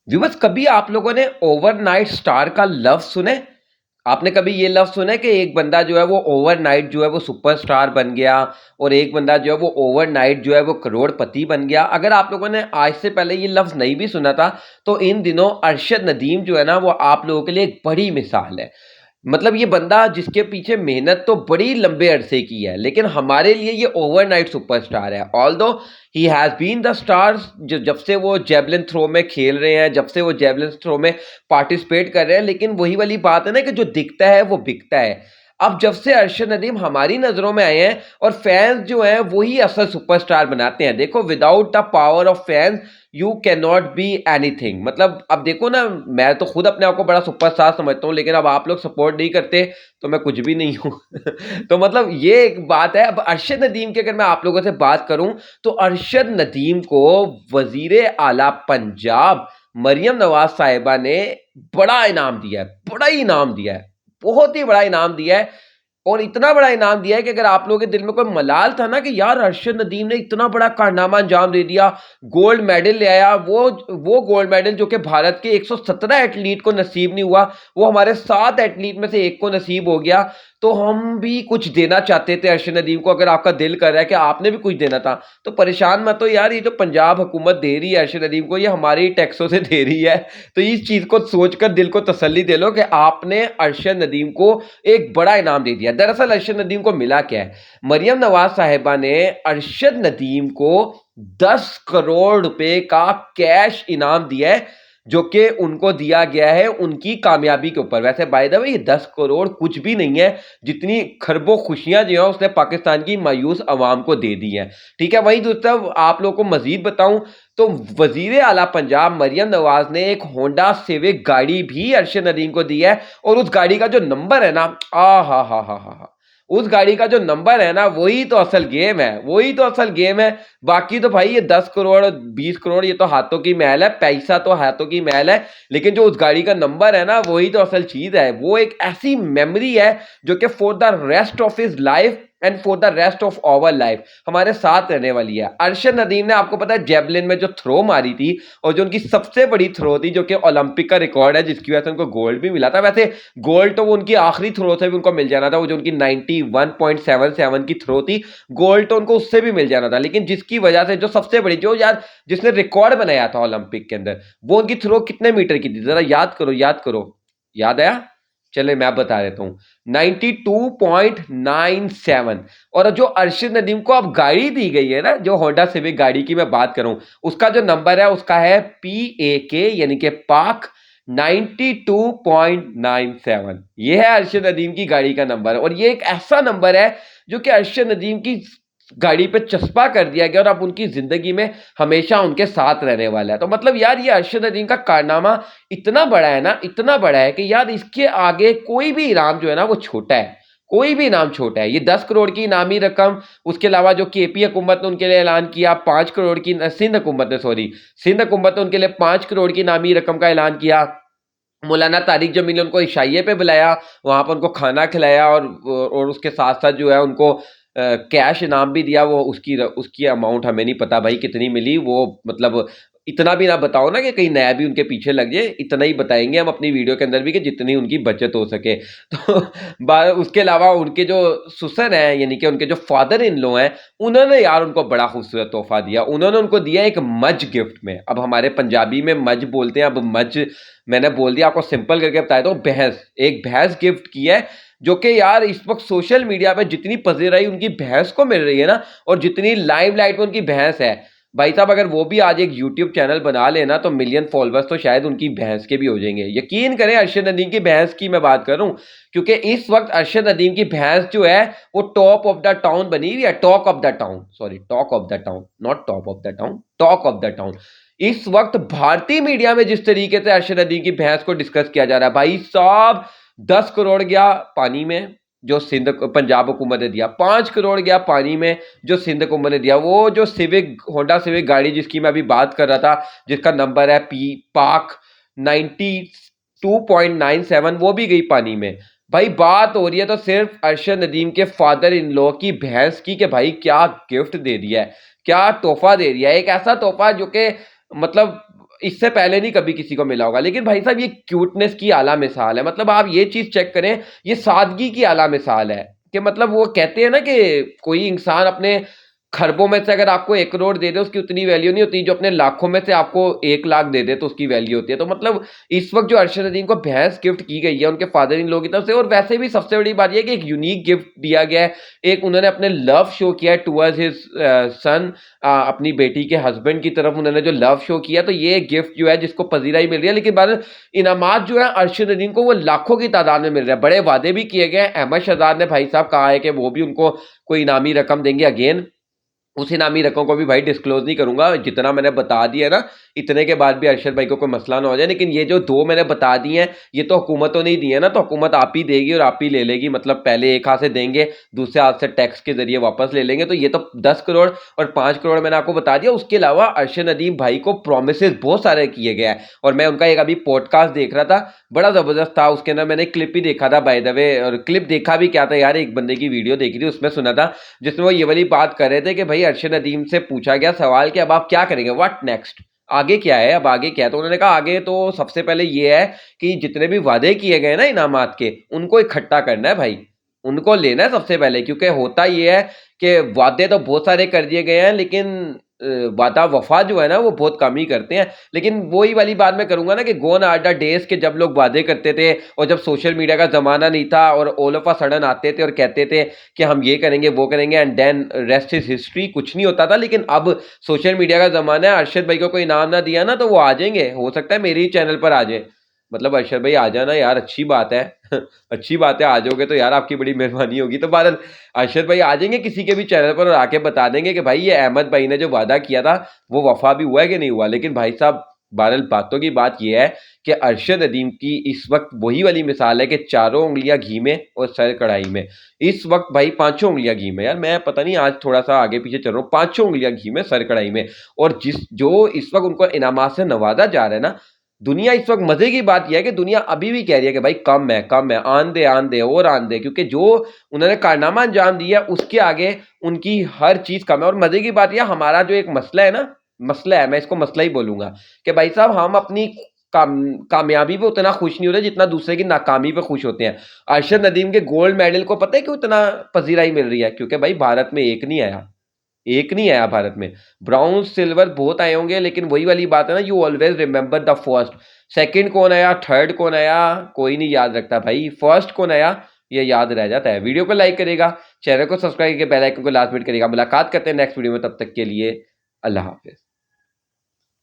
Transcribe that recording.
Viewers, कभी आप लोगों ने ओवरनाइट स्टार का लफ्ज़ सुना है? आपने कभी ये लफ्ज़ सुना है कि एक बंदा जो है वो ओवरनाइट जो है वो सुपरस्टार बन गया और एक बंदा जो है वो ओवरनाइट जो है वो करोड़पति बन गया? अगर आप लोगों ने आज से पहले ये लफ्ज़ नहीं भी सुना था, तो इन दिनों अरशद नदीम जो है ना वो आप लोगों के लिए एक बड़ी मिसाल है। मतलब ये बंदा जिसके पीछे मेहनत तो बड़ी लंबे अरसे की है, लेकिन हमारे लिए ये ओवरनाइट सुपरस्टार है। Although he has been the stars, जब से वो जेवलिन थ्रो में खेल रहे हैं, जब से वो जेवलिन थ्रो में पार्टिसिपेट कर रहे हैं, लेकिन वही वाली बात है ना कि जो दिखता है वो बिकता है। अब जब से अरशद नदीम हमारी नज़रों में आए हैं और फैन्स जो हैं वही असल सुपरस्टार बनाते हैं। देखो, without the power of fans you can not be anything. मतलब अब देखो ना, मैं तो खुद अपने आप को बड़ा सुपरस्टार समझता हूँ, लेकिन अब आप लोग सपोर्ट नहीं करते तो मैं कुछ भी नहीं हूँ। तो मतलब ये एक बात है। अब अरशद नदीम की अगर मैं आप लोगों से बात करूं, तो अरशद नदीम को वजीर आला पंजाब मरियम नवाज साहिबा ने बड़ा इनाम दिया है, बड़ा ही इनाम दिया है, बहुत ही बड़ा इनाम दिया है। और इतना बड़ा इनाम दिया है कि अगर आप लोगों के दिल में कोई मलाल था ना कि यार अरशद नदीम ने इतना बड़ा कारनामा अंजाम दे दिया, गोल्ड मेडल ले आया, वो गोल्ड मेडल जो कि भारत के 117 एथलीट को नसीब नहीं हुआ, वो हमारे 7 एथलीट में से एक को नसीब हो गया। तो हम भी कुछ देना चाहते थे अरशद नदीम को। अगर आपका दिल कर रहा है कि आपने भी कुछ देना था, तो परेशान मत हो यार, ये जो पंजाब हुकूमत दे रही है अरशद नदीम को, ये हमारे ही टैक्सों से दे रही है। तो इस चीज़ को सोचकर दिल को तसल्ली दे लो कि आपने अरशद नदीम को एक बड़ा इनाम दे दिया। दरअसल अरशद नदीम को मिला क्या है? मरियम नवाज साहिबा ने अरशद नदीम को 10 करोड़ रुपए का कैश इनाम दिया है, जो कि उनको दिया गया है उनकी कामयाबी के ऊपर। वैसे बाय द वे ये 10 करोड़ कुछ भी नहीं है, जितनी खरबों खुशियां जो है उसने पाकिस्तान की मायूस अवाम को दे दी हैं। ठीक है, वहीं दूसरा आप लोगों को मजीद बताऊं तो वजीर आला पंजाब मरियम नवाज ने एक होंडा सिविक गाड़ी भी अरशद नदीम को दी है। और उस गाड़ी का जो नंबर है ना, हा, उस गाड़ी का जो नंबर है ना, वही तो असल गेम है, वही तो असल गेम है। बाकी तो भाई ये 10 करोड़ 20 करोड़ ये तो हाथों की मैल है, पैसा तो हाथों की मैल है, लेकिन जो उस गाड़ी का नंबर है ना वही तो असल चीज है। वो एक ऐसी मेमोरी है जो कि for the rest of his life and for the rest of our life हमारे साथ रहने वाली है। अरशद नदीम ने, आपको पता है, जेवलिन में जो थ्रो मारी थी और जो उनकी सबसे बड़ी थ्रो थी, जो कि ओलंपिक का रिकॉर्ड है, जिसकी वजह से उनको गोल्ड भी मिला था। वैसे गोल्ड तो वो उनकी आखिरी थ्रो से भी उनको मिल जाना था, वो जो उनकी 91.77 की थ्रो थी, गोल्ड तो उनको उससे भी मिल जाना था। लेकिन जिसकी वजह से जो सबसे बड़ी, जो यार जिसने रिकॉर्ड बनाया था ओलंपिक के अंदर, वो उनकी थ्रो कितने मीटर की थी? जरा याद करो, याद करो। याद आया? चले मैं बता देता हूँ, 92.97। और जो अरशद नदीम को अब गाड़ी दी गई है ना, जो होंडा सिविक गाड़ी की मैं बात करूं, उसका जो नंबर है उसका है PAK, यानी कि पाक 92.97। ये है अरशद नदीम की गाड़ी का नंबर। और ये एक ऐसा नंबर है जो कि अरशद नदीम की गाड़ी पे चस्पा कर दिया गया और अब उनकी जिंदगी में हमेशा उनके साथ रहने वाला है। तो मतलब यार ये अरशद नदीम का कारनामा इतना बड़ा है ना, इतना बड़ा है कि यार इसके आगे कोई भी इनाम जो है ना वो छोटा है, कोई भी इनाम छोटा है। ये 10 करोड़ की इनामी रकम, उसके अलावा जो KP हुकूमत ने उनके लिए ऐलान किया 5 करोड़ की, सिंध हुकूमत ने, सॉरी, सिंध हुकूमत ने उनके लिए 5 करोड़ की इनामी रकम का ऐलान किया। मौलाना तारिक जमील ने उनको इशाइये पे बुलाया, वहाँ पर उनको खाना खिलाया और उसके साथ साथ जो है उनको कैश इनाम भी दिया। वो उसकी उसकी अमाउंट हमें नहीं पता भाई कितनी मिली वो, मतलब इतना भी ना बताओ ना कि कहीं नया भी उनके पीछे लग जाए। इतना ही बताएंगे हम अपनी वीडियो के अंदर भी कि जितनी उनकी बचत हो सके। तो उसके अलावा उनके जो ससुर हैं, यानी कि उनके जो फादर इन लॉ हैं, उन्होंने यार उनको बड़ा खूबसूरत तोहफा दिया। उन्होंने उनको दिया एक मज गिफ्ट में। अब हमारे पंजाबी में मज बोलते हैं, अब मज मैंने बोल दिया, आपको सिंपल करके बताया तो भैंस, एक भैंस गिफ्ट की है, जो कि यार इस वक्त सोशल मीडिया पे जितनी पजीराई उनकी भैंस को मिल रही है ना, और जितनी लाइमलाइट में उनकी भैंस है, भाई साहब अगर वो भी आज एक यूट्यूब चैनल बना लेना तो मिलियन फॉलोअर्स तो शायद उनकी भैंस के भी हो जाएंगे। यकीन करें, अरशद नदीम की भैंस की मैं बात करूं, क्योंकि इस वक्त अरशद नदीम की भैंस जो है वो टॉप ऑफ द टाउन बनी हुई है। Talk of the town, sorry, talk of the town, not top of the town, talk of the town. इस वक्त भारतीय मीडिया में जिस तरीके से अरशद नदीम की भैंस को डिस्कस किया जा रहा है, भाई साहब 10 करोड़ गया पानी में जो सिंध पंजाब हुकूमत ने दिया, 5 करोड़ गया पानी में जो सिंध हुकूमत ने दिया। वो जो सिविक, होंडा सिविक गाड़ी जिसकी मैं अभी बात कर रहा था, जिसका नंबर है पाक 92.97, वो भी गई पानी में। भाई बात हो रही है तो सिर्फ अरशद नदीम के फादर इन लॉ की भैंस की, कि भाई क्या गिफ्ट दे दिया है, क्या तोहफा दे दिया है। एक ऐसा तोहफा जो कि मतलब इससे पहले नहीं कभी किसी को मिला होगा। लेकिन भाई साहब ये क्यूटनेस की आला मिसाल है, मतलब आप ये चीज़ चेक करें, ये सादगी की आला मिसाल है कि मतलब वो कहते हैं ना कि कोई इंसान अपने खरबों में से अगर आपको 1 करोड़ दे दे उसकी उतनी वैल्यू नहीं होती, जो अपने लाखों में से आपको 1 लाख दे दे तो उसकी वैल्यू होती है। तो मतलब इस वक़्त जो अरशद नदीम को भैंस गिफ्ट की गई है उनके फादर इन लॉ की तरफ से, और वैसे भी सबसे बड़ी बात ये है कि एक यूनिक गिफ्ट दिया गया है। एक उन्होंने अपने लव शो किया है टुवर्ड्स हिज़ सन, अपनी बेटी के हस्बैंड की तरफ उन्होंने जो लव शो किया, तो ये गिफ्ट जो है जिसको पज़ीराई मिल रही है। लेकिन बाद इनामात जो है अरशद नदीम को वो लाखों की तादाद में मिल रहा है। बड़े वादे भी किए गए हैं। अहमद शहजाद ने भाई साहब कहा है कि वो भी उनको कोई इनामी रकम देंगे। अगेन उस इनामी रकम को भी भाई डिस्क्लोज़ नहीं करूँगा, जितना मैंने बता दिया ना, इतने के बाद भी अरशद भाई को कोई मसला ना हो जाए। लेकिन ये जो 2 मैंने बता दिए हैं, ये तो हुकूमतों ने ही दिए हैं ना, तो हुकूमत आप ही देगी और आप ही ले लेगी। मतलब पहले एक हाथ से देंगे, दूसरे हाथ से टैक्स के ज़रिए वापस ले लेंगे। तो ये तो 10 करोड़ और 5 करोड़ मैंने आपको बता दिया। उसके अलावा अरशद नदीम भाई को प्रॉमिसेस बहुत सारे किए गए हैं, और मैं उनका एक अभी पॉडकास्ट देख रहा था, बड़ा ज़बरदस्त था। उसके अंदर मैंने क्लिप ही देखा था बाय द वे, और क्लिप देखा भी क्या था यार, एक बंदे की वीडियो देखी थी, उसमें सुना था जिसमें वो ये वाली बात कर रहे थे कि भाई अरशद नदीम से पूछा गया सवाल कि अब आप क्या करेंगे, व्हाट नेक्स्ट, आगे क्या है, अब आगे क्या है? तो उन्होंने कहा आगे तो सबसे पहले ये है कि जितने भी वादे किए गए ना इनामात के, उनको इकट्ठा करना है भाई, उनको लेना है सबसे पहले। क्योंकि होता ये है कि वादे तो बहुत सारे कर दिए गए हैं, लेकिन वादा वफा जो है ना वो बहुत कम ही करते हैं। लेकिन वही वाली बात मैं करूंगा ना कि गोन आर द डेज के जब लोग वादे करते थे और जब सोशल मीडिया का ज़माना नहीं था और ऑल ऑफ अ सडन आते थे और कहते थे कि हम ये करेंगे वो करेंगे, and then rest is history, कुछ नहीं होता था। लेकिन अब सोशल मीडिया का ज़माना है, अरशद भाई को कोई इनाम ना दिया ना तो वो आ जाएंगे, हो सकता है मेरे ही चैनल पर आ जाए। मतलब अरशद भाई आ जाना यार, अच्छी बात है अच्छी बात है, आ जाओगे तो यार आपकी बड़ी मेहरबानी होगी। तो बहरहाल अरशद भाई आ जाएंगे किसी के भी चैनल पर और आके बता देंगे कि भाई ये अहमद भाई ने जो वादा किया था वो वफा भी हुआ है कि नहीं हुआ। लेकिन भाई साहब बहरहाल बातों की बात यह है कि अरशद नदीम की इस वक्त वही वाली मिसाल है कि चारों उंगलियां घी में और सर कढ़ाई में। इस वक्त भाई पांचों उंगलियां घी में, यार मैं पता नहीं आज थोड़ा सा आगे पीछे चल रहा हूँ, पांचों उंगलियां घी में सर कढ़ाई में। और जिस जो इस वक्त उनको इनामात से नवाजा जा रहा है ना, दुनिया इस वक्त मजे की बात यह है कि दुनिया अभी भी कह रही है कि भाई कम है, आन दे और आन दे, क्योंकि जो उन्होंने कारनामा अंजाम दिया उसके आगे उनकी हर चीज कम है। और मजे की बात यह, हमारा जो एक मसला है ना, मसला है, मैं इसको मसला ही बोलूंगा कि भाई साहब हम अपनी कामयाबी पे उतना खुश नहीं होते जितना दूसरे की नाकामी पे खुश होते हैं। अरशद नदीम के गोल्ड मेडल को पता है क्यों इतना पजीराई मिल रही है? क्योंकि भाई भारत में एक नहीं आया भारत में। ब्राउन सिल्वर बहुत आए होंगे, लेकिन वही वाली बात है ना, you always remember the first. Second कौन आया, थर्ड कौन आया, कोई नहीं याद रखता भाई, फर्स्ट कौन आया ये याद रह जाता है। वीडियो को लाइक करेगा, चैनल को सब्सक्राइब करके बेल आइकन को लाजमी करेगा। मुलाकात करते हैं नेक्स्ट वीडियो में, तब तक के लिए अल्लाह हाफिज।